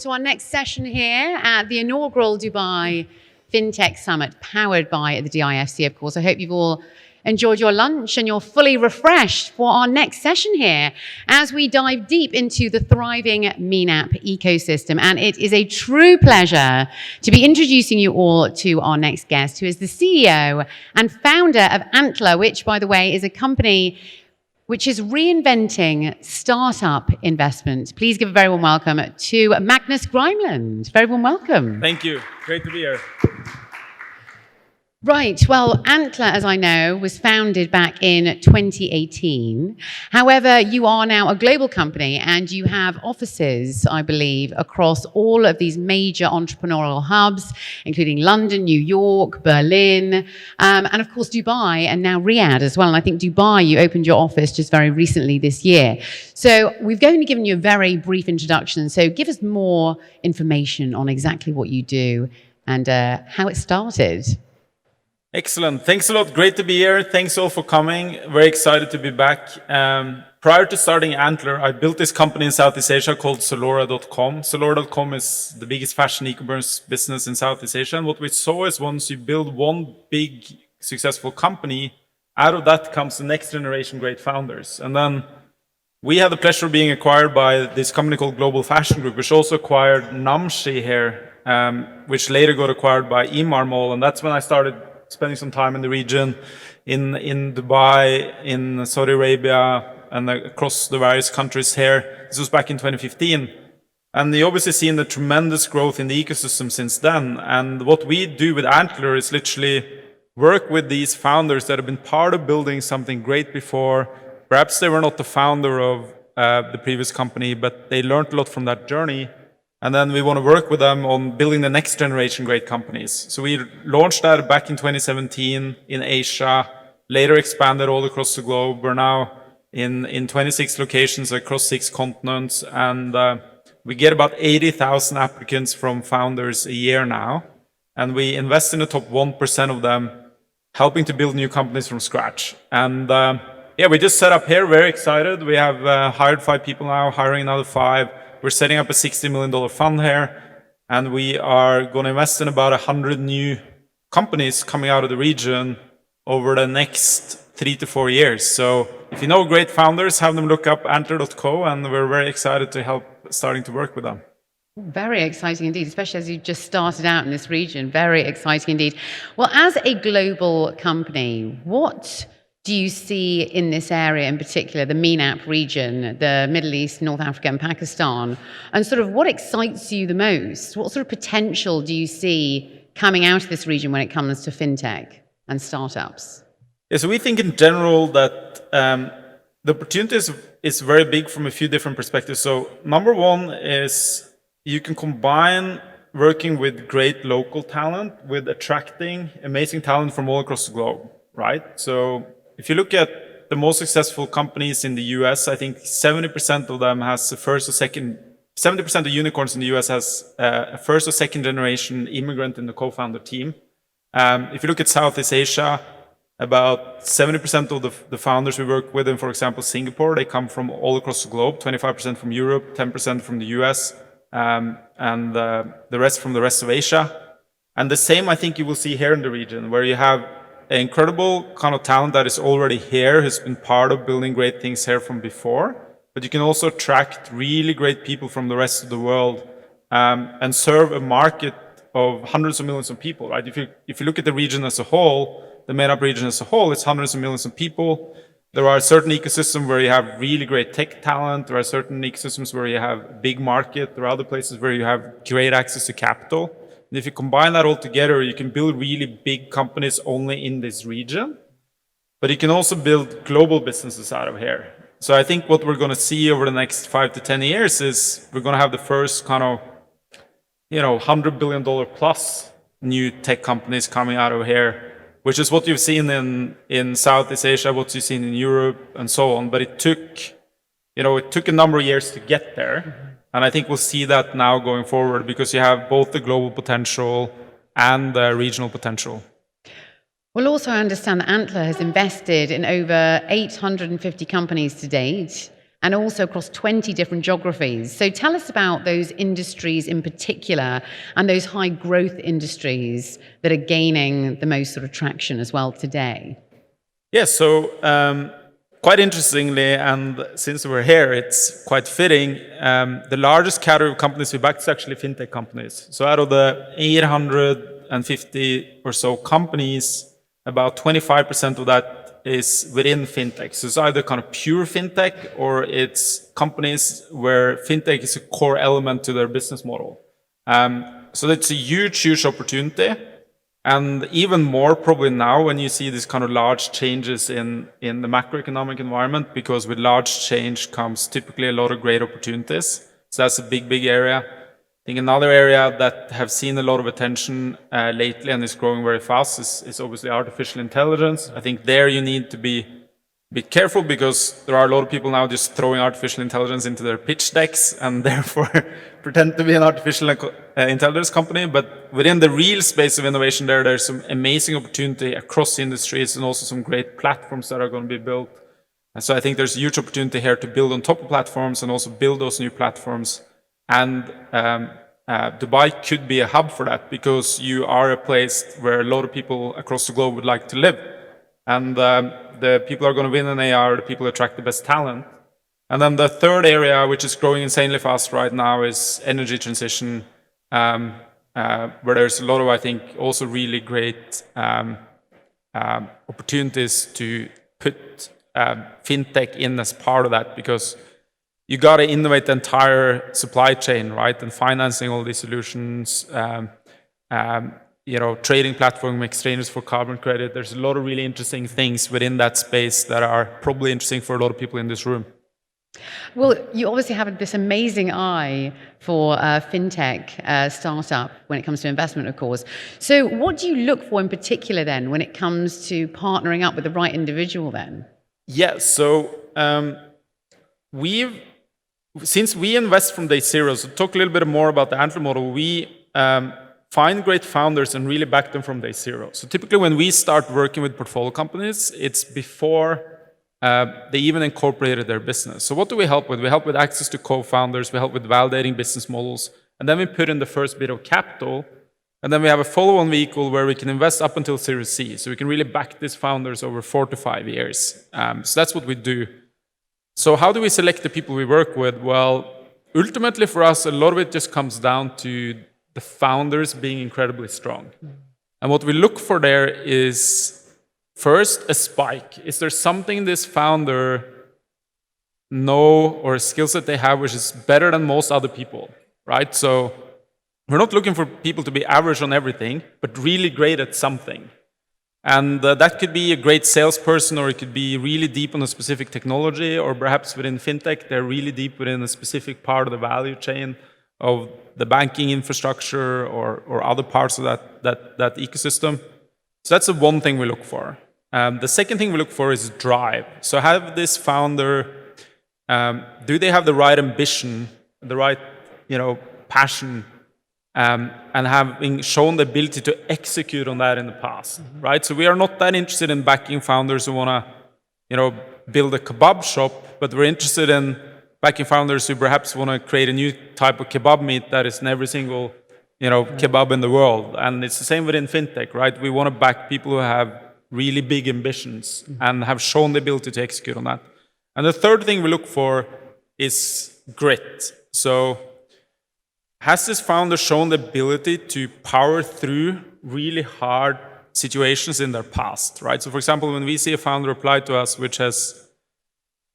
to our next session here at the inaugural Dubai FinTech Summit, powered by the DIFC, of course. I hope you've all enjoyed your lunch and you're fully refreshed for our next session here as we dive deep into the thriving MENAP ecosystem. And it is a true pleasure to be introducing you all to our next guest, who is the CEO and founder of Antler, which, by the way, is a company which is reinventing startup investment. Please give a very warm welcome to Magnus Grimeland. Very warm welcome. Thank you. Great to be here. Right, well, Antler, as I know, was founded back in 2018. However, you are now a global company and you have offices, I believe, across all of these major entrepreneurial hubs, including London, New York, Berlin, and of course Dubai, and now Riyadh as well. And I think Dubai, you opened your office just very recently this year. So we've only given you a very brief introduction. So give us more information on exactly what you do and how it started. Excellent. Thanks a lot. Great to be here. Thanks all for coming. Very excited to be back. Prior to starting Antler, I built this company in Southeast Asia called Zalora.com. Zalora.com is the biggest fashion e-commerce business in Southeast Asia. And what we saw is once you build one big successful company, out of that comes the next generation great founders. And then we had the pleasure of being acquired by this company called Global Fashion Group, which also acquired Namshi here, which later got acquired by Emaar Mall. And that's when I started spending some time in the region, in Dubai, in Saudi Arabia, and across the various countries here. This was back in 2015. And you obviously seen the tremendous growth in the ecosystem since then. And what we do with Antler is literally work with these founders that have been part of building something great before. Perhaps they were not the founder of the previous company, but they learned a lot from that journey. And then we want to work with them on building the next generation great companies. So we launched that back in 2017 in Asia, later expanded all across the globe. We're now in 26 locations across 6 continents. And we get about 80,000 applicants from founders a year now. And we invest in the top 1% of them, helping to build new companies from scratch. And yeah, we just set up here, very excited. We have hired 5 people now, hiring another 5. We're setting up a $60 million fund here, and we are going to invest in about 100 new companies coming out of the region over the next 3 to 4 years. So if you know great founders, have them look up Antler.co, and we're very excited to help starting to work with them. Very exciting indeed, especially as you just started out in this region. Very exciting indeed. Well, as a global company, what do you see in this area in particular, the MENAP region, the Middle East, North Africa and Pakistan, and sort of what excites you the most? What sort of potential do you see coming out of this region when it comes to fintech and startups? Yeah, so we think in general that the opportunity is very big from a few different perspectives. So number one is you can combine working with great local talent with attracting amazing talent from all across the globe, right? So if you look at the most successful companies in the US, I think 70% of them has a first or second, 70% of unicorns in the US has a first or second generation immigrant in the co-founder team. If you look at Southeast Asia, about 70% of the founders we work with in, for example, Singapore, they come from all across the globe, 25% from Europe, 10% from the US, and the rest from the rest of Asia. And the same I think you will see here in the region, where you have incredible kind of talent that is already here, who's been part of building great things here from before. But you can also attract really great people from the rest of the world and serve a market of hundreds of millions of people, right? If you look at the region as a whole, the MENAP region as a whole, it's hundreds of millions of people. There are certain ecosystems where you have really great tech talent. There are certain ecosystems where you have a big market. There are other places where you have great access to capital. And if you combine that all together, you can build really big companies only in this region, but you can also build global businesses out of here. So I think what we're going to see over the next 5 to 10 years is we're going to have the first kind of, $100 billion plus new tech companies coming out of here, which is what you've seen in Southeast Asia, what you've seen in Europe and so on. But it took a number of years to get there. And I think we'll see that now going forward because you have both the global potential and the regional potential. Well, also I understand that Antler has invested in over 850 companies to date, and also across 20 different geographies. So tell us about those industries in particular and those high growth industries that are gaining the most sort of traction as well today. Yeah, so quite interestingly, and since we're here, it's quite fitting, the largest category of companies we backed is actually fintech companies. So out of the 850 or so companies, about 25% of that is within fintech. So it's either kind of pure fintech or it's companies where fintech is a core element to their business model. So that's a huge, huge opportunity. And even more probably now when you see these kind of large changes in the macroeconomic environment, because with large change comes typically a lot of great opportunities. So that's a big, big area. I think another area that have seen a lot of attention lately and is growing very fast is obviously artificial intelligence. I think there you need to be a bit careful because there are a lot of people now just throwing artificial intelligence into their pitch decks and therefore pretend to be an artificial intelligence company. But within the real space of innovation there's some amazing opportunity across industries and also some great platforms that are going to be built. And so I think there's a huge opportunity here to build on top of platforms and also build those new platforms. And Dubai could be a hub for that because you are a place where a lot of people across the globe would like to live. And the people are going to win in AI are the people who attract the best talent. And then the third area, which is growing insanely fast right now, is energy transition, where there's a lot of, I think, also really great opportunities to put fintech in as part of that, because you got to innovate the entire supply chain, right? And financing all these solutions, trading platform, exchanges for carbon credit. There's a lot of really interesting things within that space that are probably interesting for a lot of people in this room. Well, you obviously have this amazing eye for fintech startup when it comes to investment, of course. So what do you look for in particular then when it comes to partnering up with the right individual then? Yeah, so since we invest from day zero, so talk a little bit more about the Antler model, we find great founders and really back them from day zero. So typically when we start working with portfolio companies, it's before they even incorporated their business. So what do we help with? We help with access to co-founders, we help with validating business models, and then we put in the first bit of capital, and then we have a follow-on vehicle where we can invest up until Series C. So we can really back these founders over 4 to 5 years. So that's what we do. So how do we select the people we work with? Well, ultimately for us, a lot of it just comes down to the founders being incredibly strong. And what we look for there is, first, a spike. Is there something this founder know or a skill set they have which is better than most other people, right? So we're not looking for people to be average on everything, but really great at something. And that could be a great salesperson, or it could be really deep on a specific technology, or perhaps within fintech, they're really deep within a specific part of the value chain of the banking infrastructure or other parts of that ecosystem. So that's the one thing we look for. The second thing we look for is drive. So have this founder, do they have the right ambition, the right passion, and having shown the ability to execute on that in the past, right? So we are not that interested in backing founders who want to, build a kebab shop, but we're interested in backing founders who perhaps want to create a new type of kebab meat that is in every single, kebab in the world. And it's the same within fintech, right? We want to back people who have really big ambitions and have shown the ability to execute on that. And the third thing we look for is grit. So has this founder shown the ability to power through really hard situations in their past, right? So for example, when we see a founder apply to us which has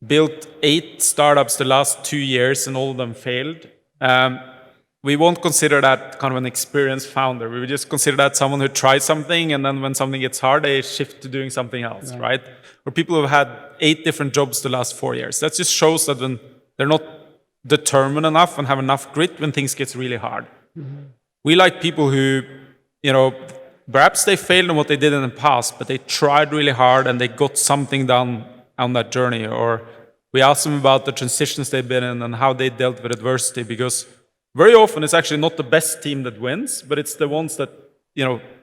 built 8 startups the last 2 years and all of them failed, we won't consider that kind of an experienced founder. We would just consider that someone who tries something and then when something gets hard, they shift to doing something else, right? Or people who have had 8 different jobs the last 4 years. That just shows that when they're not determined enough and have enough grit when things get really hard. We like people who, perhaps they failed on what they did in the past, but they tried really hard and they got something done on that journey. Or we ask them about the transitions they've been in and how they dealt with adversity, because very often it's actually not the best team that wins, but it's the ones that,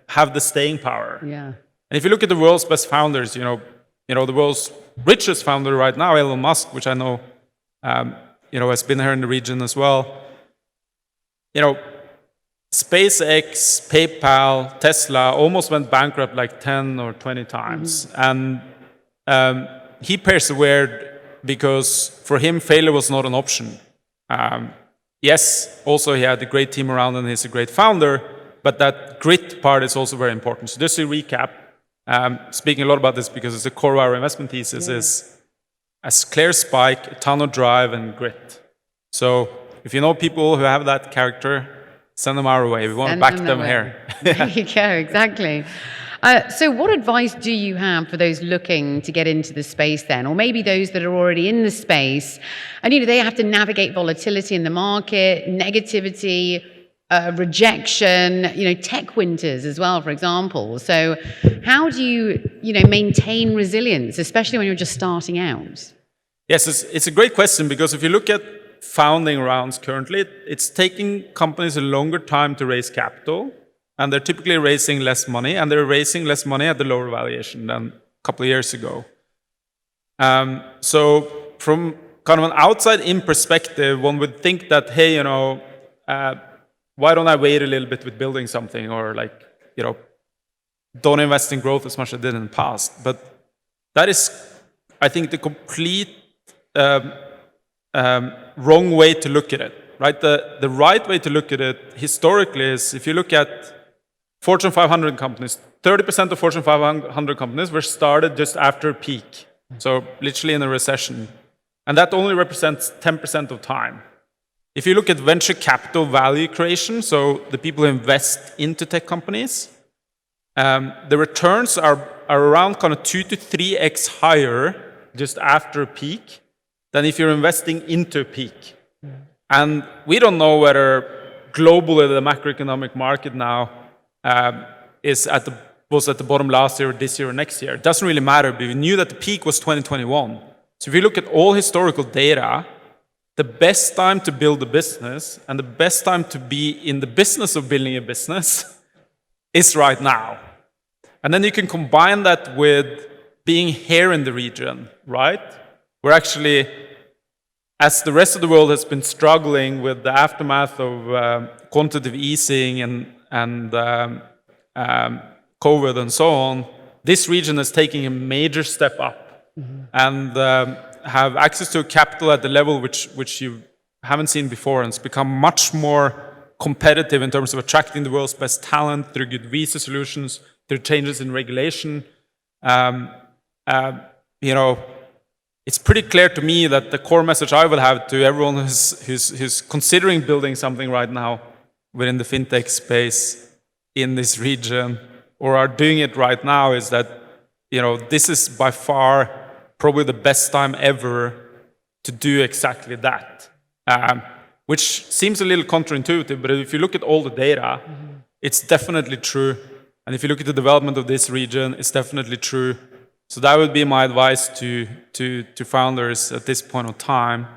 have the staying power. Yeah. And if you look at the world's best founders, the world's richest founder right now, Elon Musk, which I know has been here in the region as well. SpaceX, PayPal, Tesla almost went bankrupt like 10 or 20 times. And he persevered because for him, failure was not an option. Yes, also he had a great team around and he's a great founder, but that grit part is also very important. So just to recap, speaking a lot about this because it's a core of our investment thesis, is a clear spike, a ton of drive and grit. So if you know people who have that character, send them our way. We want to back them here. There you go, exactly. So what advice do you have for those looking to get into the space then, or maybe those that are already in the space and they have to navigate volatility in the market, negativity, rejection, tech winters as well, for example. So how do you, maintain resilience, especially when you're just starting out? Yes, it's a great question because if you look at founding rounds currently, it's taking companies a longer time to raise capital, and they're typically raising less money, and they're raising less money at the lower valuation than a couple of years ago. So from kind of an outside-in perspective, one would think that, hey, why don't I wait a little bit with building something, or don't invest in growth as much as I did in the past. But that is, I think, the complete wrong way to look at it, right? The right way to look at it historically is if you look at Fortune 500 companies, 30% of Fortune 500 companies were started just after a peak, so literally in a recession. And that only represents 10% of time. If you look at venture capital value creation, so the people who invest into tech companies, the returns are around kind of 2 to 3x higher just after a peak than if you're investing into a peak. And we don't know whether globally the macroeconomic market now was at the bottom last year, or this year, or next year. It doesn't really matter, but we knew that the peak was 2021. So if you look at all historical data, the best time to build a business and the best time to be in the business of building a business is right now. And then you can combine that with being here in the region, right? We're actually, as the rest of the world has been struggling with the aftermath of quantitative easing and COVID and so on, this region is taking a major step up and have access to capital at the level which you haven't seen before, and it's become much more competitive in terms of attracting the world's best talent through good visa solutions, through changes in regulation. It's pretty clear to me that the core message I would have to everyone who's considering building something right now within the fintech space in this region, or are doing it right now, is that this is by far probably the best time ever to do exactly that, which seems a little counterintuitive, but if you look at all the data, it's definitely true. And if you look at the development of this region, it's definitely true. So that would be my advice to founders at this point of time.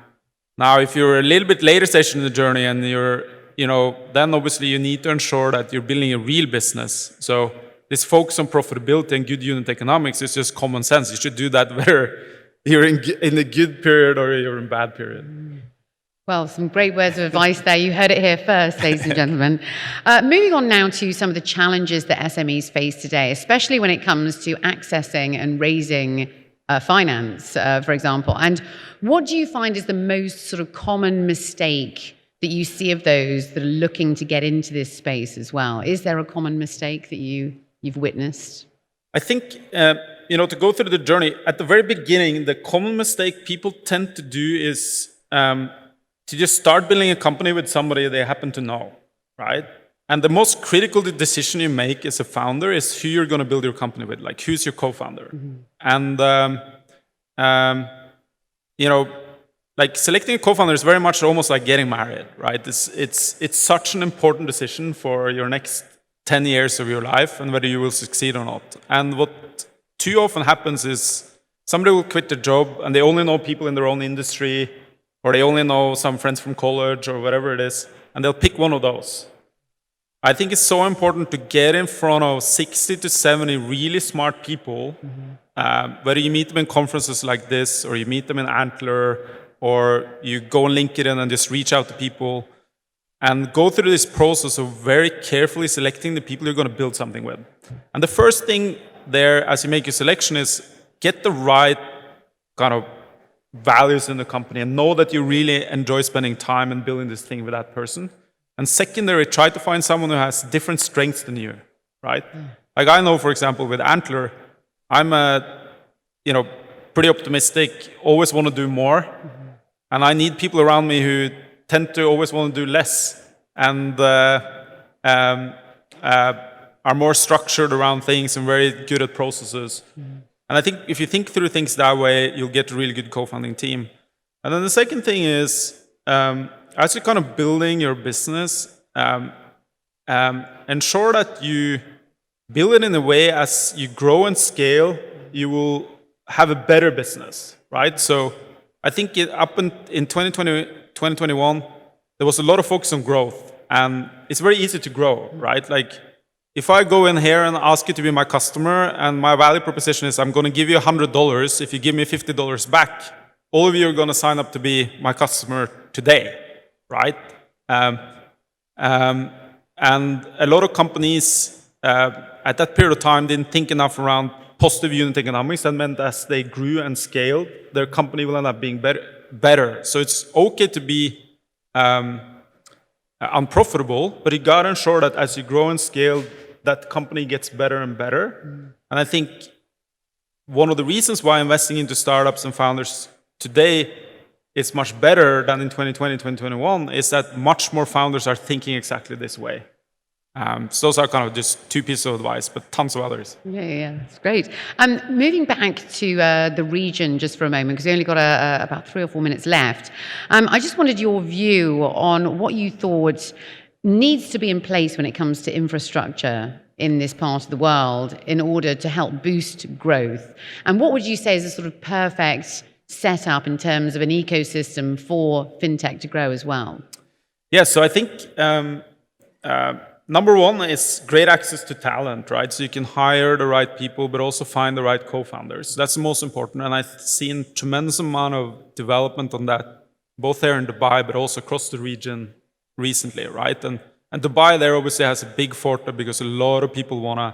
Now, if you're a little bit later stage in the journey and you're, then obviously you need to ensure that you're building a real business. So this focus on profitability and good unit economics is just common sense. You should do that whether you're in a good period or you're in a bad period. Well, some great words of advice there. You heard it here first, ladies and gentlemen. Moving on now to some of the challenges that SMEs face today, especially when it comes to accessing and raising finance, for example. And what do you find is the most sort of common mistake that you see of those that are looking to get into this space as well? Is there a common mistake that you've witnessed? I think, to go through the journey, at the very beginning, the common mistake people tend to do is to just start building a company with somebody they happen to know, right? And the most critical decision you make as a founder is who you're going to build your company with, like who's your co-founder. And, like selecting a co-founder is very much almost like getting married, right? It's such an important decision for your next 10 years of your life and whether you will succeed or not. And what too often happens is somebody will quit their job and they only know people in their own industry, or they only know some friends from college or whatever it is, and they'll pick one of those. I think it's so important to get in front of 60 to 70 really smart people, whether you meet them in conferences like this, or you meet them in Antler, or you go on LinkedIn and just reach out to people and go through this process of very carefully selecting the people you're going to build something with. And the first thing there, as you make your selection, is get the right kind of values in the company and know that you really enjoy spending time and building this thing with that person. And secondary, try to find someone who has different strengths than you, right? Like I know, for example, with Antler, I'm pretty optimistic, always want to do more. And I need people around me who tend to always want to do less and are more structured around things and very good at processes. And I think if you think through things that way, you'll get a really good co-founding team. And then the second thing is, as you're kind of building your business, ensure that you build it in a way as you grow and scale, you will have a better business, right? So I think up in 2020, 2021, there was a lot of focus on growth, and it's very easy to grow, right? Like if I go in here and ask you to be my customer, and my value proposition is I'm going to give you $100 if you give me $50 back, all of you are going to sign up to be my customer today, right? And a lot of companies at that period of time didn't think enough around positive unit economics. That meant as they grew and scaled, their company will end up being better. So it's okay to be unprofitable, but you got to ensure that as you grow and scale, that company gets better and better. And I think one of the reasons why investing into startups and founders today is much better than in 2020, 2021 is that much more founders are thinking exactly this way. So those are kind of just two pieces of advice, but tons of others. Yeah, that's great. Moving back to the region just for a moment, because we only got about 3 or 4 minutes left. I just wanted your view on what you thought needs to be in place when it comes to infrastructure in this part of the world in order to help boost growth. And what would you say is a sort of perfect setup in terms of an ecosystem for fintech to grow as well? Yeah, so I think number one is great access to talent, right? So you can hire the right people, but also find the right co-founders. That's the most important. And I've seen tremendous amount of development on that, both here in Dubai, but also across the region recently, right? And Dubai there obviously has a big forte because a lot of people wanna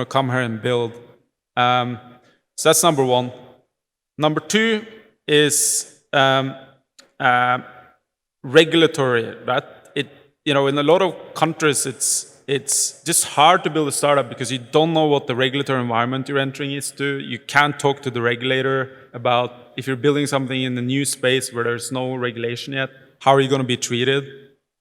come here and build. So that's number one. Number two is regulatory, right? In a lot of countries, it's just hard to build a startup because you don't know what the regulatory environment you're entering is to. You can't talk to the regulator about if you're building something in a new space where there's no regulation yet, how are you going to be treated?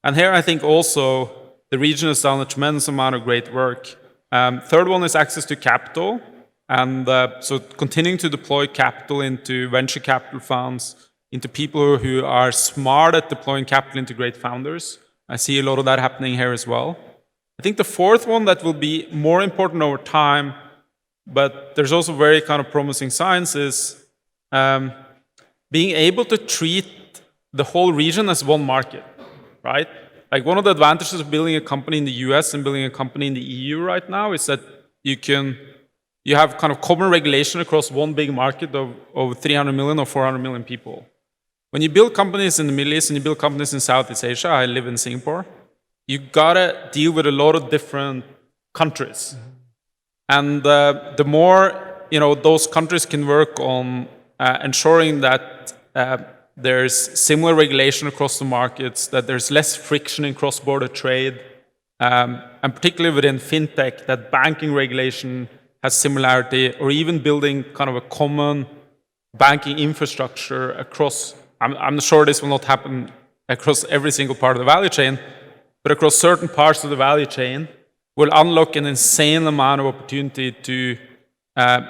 And here I think also the region has done a tremendous amount of great work. Third one is access to capital. And so continuing to deploy capital into venture capital funds, into people who are smart at deploying capital into great founders. I see a lot of that happening here as well. I think the fourth one that will be more important over time, but there's also very kind of promising signs, is being able to treat the whole region as one market, right? Like one of the advantages of building a company in the US and building a company in the EU right now is that you have kind of common regulation across one big market of 300 million or 400 million people. When you build companies in the Middle East and you build companies in Southeast Asia, I live in Singapore, you gotta deal with a lot of different countries. And the more those countries can work on ensuring that there's similar regulation across the markets, that there's less friction in cross-border trade, and particularly within fintech, that banking regulation has similarity, or even building kind of a common banking infrastructure across. I'm sure this will not happen across every single part of the value chain, but across certain parts of the value chain will unlock an insane amount of opportunity to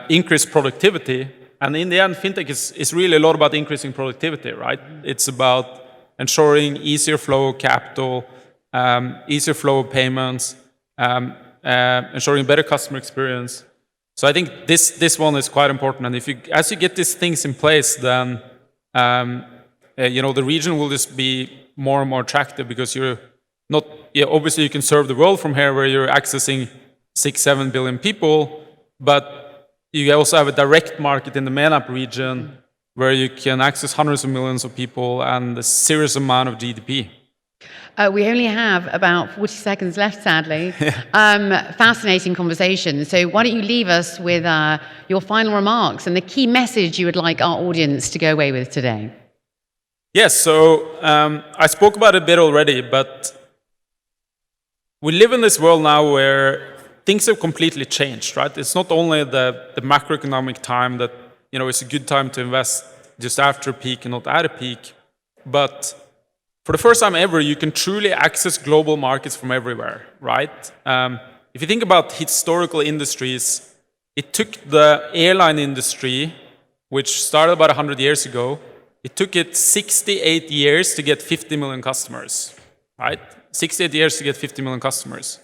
increase productivity. And in the end, fintech is really a lot about increasing productivity, right? It's about ensuring easier flow of capital, easier flow of payments, ensuring better customer experience. So I think this one is quite important. And as you get these things in place, then the region will just be more and more attractive because you're not. Yeah, obviously you can serve the world from here, where you're accessing 6-7 billion people, but you also have a direct market in the MENAP region where you can access hundreds of millions of people and a serious amount of GDP. We only have about 40 seconds left, sadly. Fascinating conversation. So why don't you leave us with your final remarks and the key message you would like our audience to go away with today? Yes, so I spoke about it a bit already, but we live in this world now where things have completely changed, right? It's not only the macroeconomic time that, you know, it's a good time to invest just after a peak and not at a peak, but for the first time ever, you can truly access global markets from everywhere, right? If you think about historical industries, it took the airline industry, which started about 100 years ago, it took it 68 years to get 50 million customers, right? 68 years to get 50 million customers.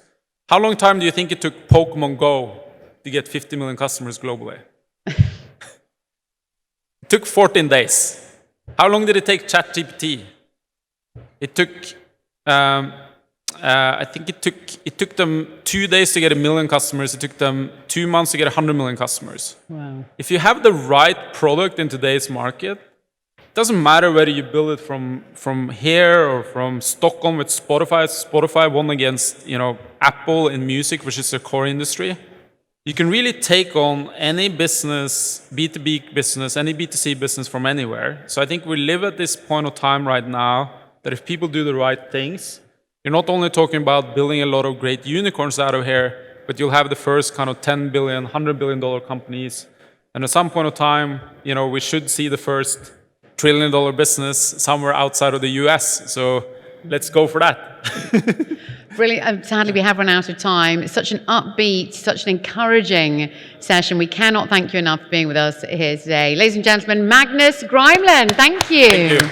How long time do you think it took Pokemon Go to get 50 million customers globally? It took 14 days. How long did it take ChatGPT? It took, I think it took them 2 days to get 1 million customers. It took them 2 months to get 100 million customers. Wow. If you have the right product in today's market, it doesn't matter whether you build it from here or from Stockholm with Spotify. Spotify won against, you know, Apple in music, which is their core industry. You can really take on any business, B2B business, any B2C business from anywhere. So I think we live at this point of time right now that if people do the right things, you're not only talking about building a lot of great unicorns out of here, but you'll have the first kind of 10 billion, $100 billion companies. And at some point of time, you know, we should see the first $1 trillion business somewhere outside of the US. So let's go for that. Brilliant. Sadly, we have run out of time. It's such an upbeat, such an encouraging session. We cannot thank you enough for being with us here today. Ladies and gentlemen, Magnus Grimeland, thank you. Thank you.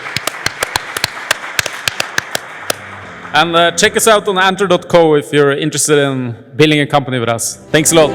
And check us out on Antler.co if you're interested in building a company with us. Thanks a lot.